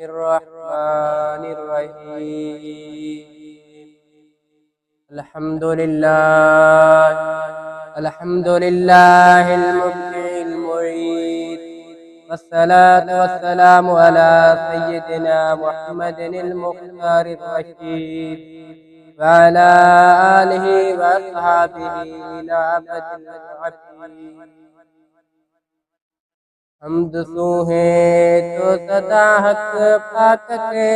Bismillahirrahmanirrahim. Alhamdulillahil mubdi'il mu'id. Wassalatu wassalamu ala sayyidina Muhammadinil mukhtarir rashid. Wa ala alihi wa ashabihi ila abadil abid. हमद सू है तो सदा हक पाक के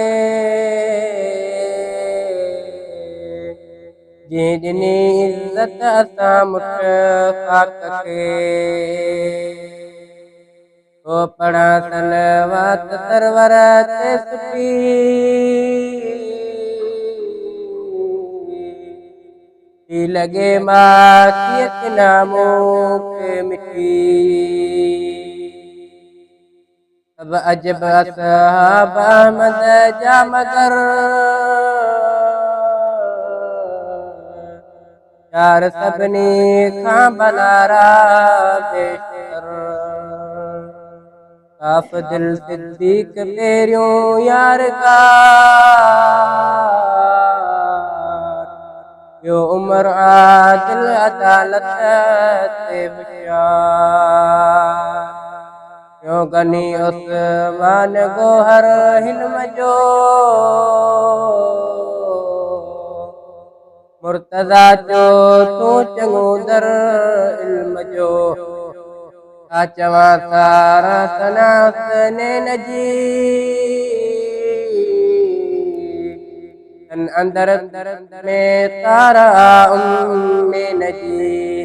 जिनी इज्जत असा मुठ पाक के तो पढ़ा सलवात सरवर ते सुठी लगे माकियत नामों के मिट्टी अब अजब असहाब अहमद जा मगर यार सबने खां बनारा बेशतर साफ दिल सिद्दीक पेरियों यार का यो उमर आदिल अदालत से होशियार यो गनी उस्मान गोहर हिल्म जो मुर्तजा जो तू चंगो दर इल्म जो चवा सारा सनास ने नजी अंदर में तारा में नजी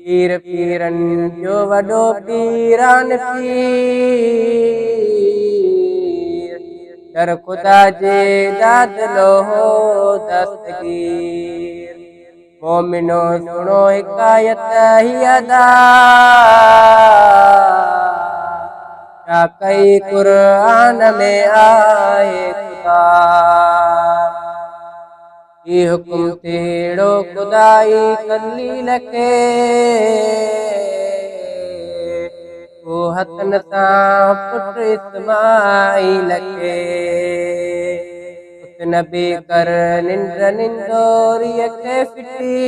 पीर पीरन जो वडो पीरान पीर दर खुदा जे दाद लोहो दस्तगीर मोमिनो सुनो हिकायत ही अदा क्या कई कुरान में आए खुदा ये हुक्म तेड़ो खुदाई कली लखे वो हसन सा पुट इस्माइल के उस नबी कर निंद्र निंदोरी के फिटी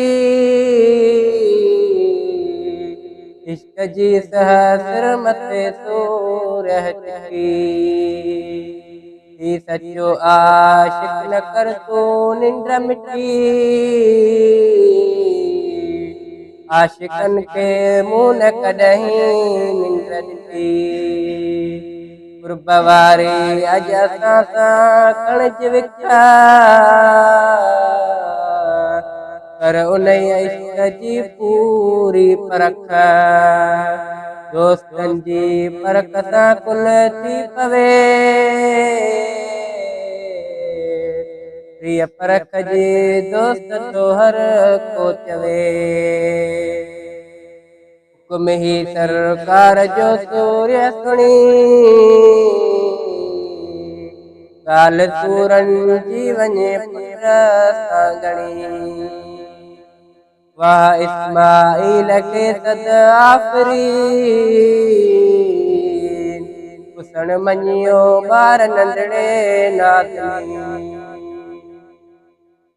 इश्क जी सहस्र मते सूरह चकी सचो आशिक न कर तू निंद्र मिट्टी आशिकन के मुँह न कॾहिं निंद्र ॾिठी कुर्बवारी अज असां सां कणज विखा कर उन इश्क जी पूरी परख दोस्तन जी परख सां कुल थी पवे प्रिय परख जी दोस्त तोहर को चवे हुक्म ही सरकार जो सूर्य सुनी गाल सूरन जी वञे पुत्र सां गणी वाह इस्माइल के सद आफरीन कुसण मञियो ॿार नंढड़े नादनी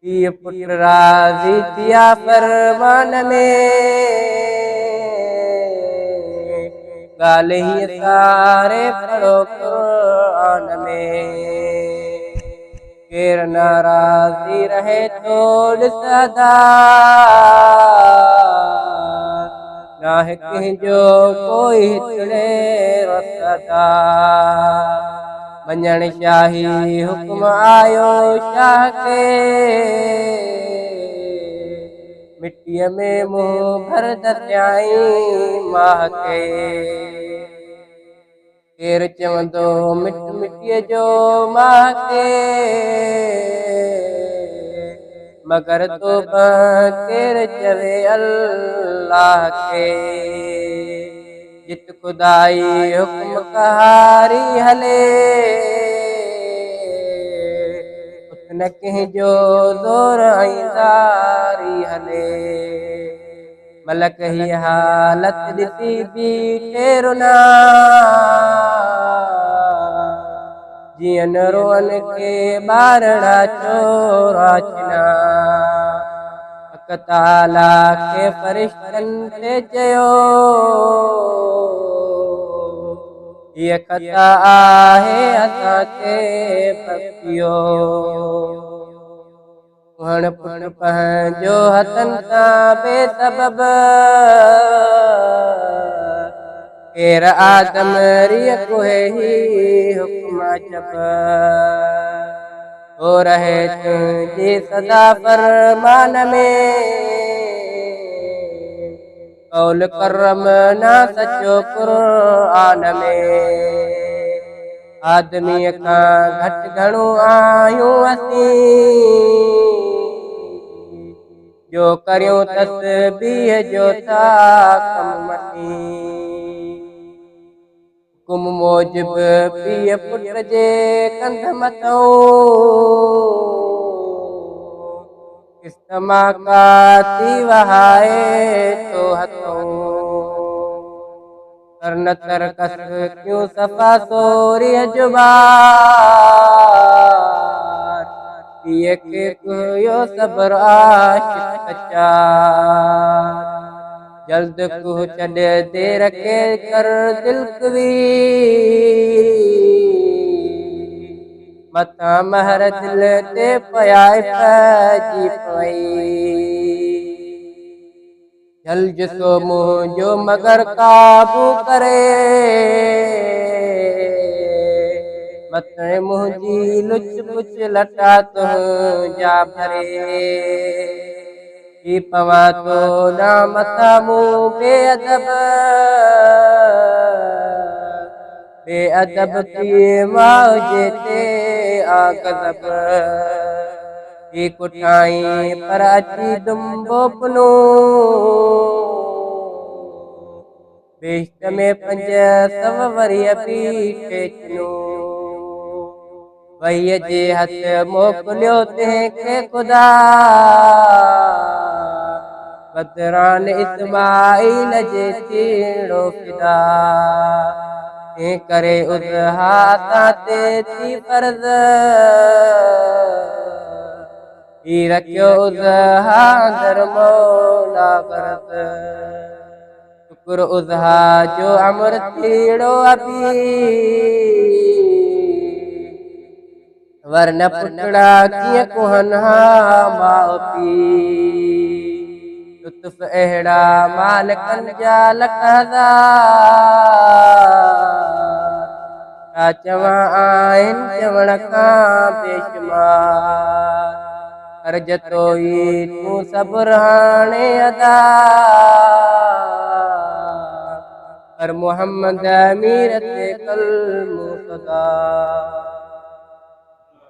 ये पुत्र राज़ी थिया फरमान में गाल ही सारे पढ़ो कुरान में केर नाराज़ी रहे तो सदा ना जो कोई हितड़े रसदा वञण शाही हुक्म आयो शाह के मिट्टीअ में मुंह भर दरियाई माह के केर चवंदो मिट मिट्टीअ जो माह के मगर तो केर चवे अल्लाह के जित खुदाई हुक्म कहारी हले न कहीं जो जोर आईंदारी हले मलक ही हालत ॾिसी बि टेरुना जियन रोअन के बारड़ा चोराचना हक़ ताला के फरिश्तन ते चयो ये खता आहे असांखे बख़्शियो वण पुट पंहिंजो हथन सां बेसबब केर आदम रिय कोहे ही हुक्म जब हो रहे तुझी सदा फरमान में कौल करम ना सचो कुरान में आदमी खां घटि घणो आहियूं असीं जो करियूं तस्बीह जो था कम मसीं कुम मोजिब पीउ पुट जे कंध मथऊं इस्तमा थी वहाए तो हथऊं करन तरकस क्यों सफ़ा सोरीअ जुबान पीउ खे कुयो सब्र आशिक़ सचार जल्द कुह छॾ देर के कर दिलकवी मथां महर दिल ते पयाए पइजी पई जल जिसो मुंहिंजो मगर काबू करे मथे मुंहिंजी लुच पुछ लटा तुंहिंजा भरे ही पवां तो ना मथा मूं बेअदब की मां जेते आगदब ही कुठाई पर अची दुम्बो पुनो बेश्त में 500 वरीअ पीठे चनो वहीअ जे हथ मोकिलियो तंहिंखे ख़ुदा बदरान इस्माइल जे चीड़ो फिदा तंहिं करे उज़हा तां ते थी फर्ज़ ही रखियो उज़हा अंदर मौला गर्ज़ शुक्र उज़हा जो अमर थीड़ो अभी वरन पुटड़ा कीअं कुहनि हा माउ पीउ लुत्फ़ अहिड़ा मालिकनि जा लख हज़ार चवां आहिनि चवण खां बेशुमार कर्ज तो ई तूं सब्र हाणे अदा कर मोहम्मद अमीर ते कलमो सदा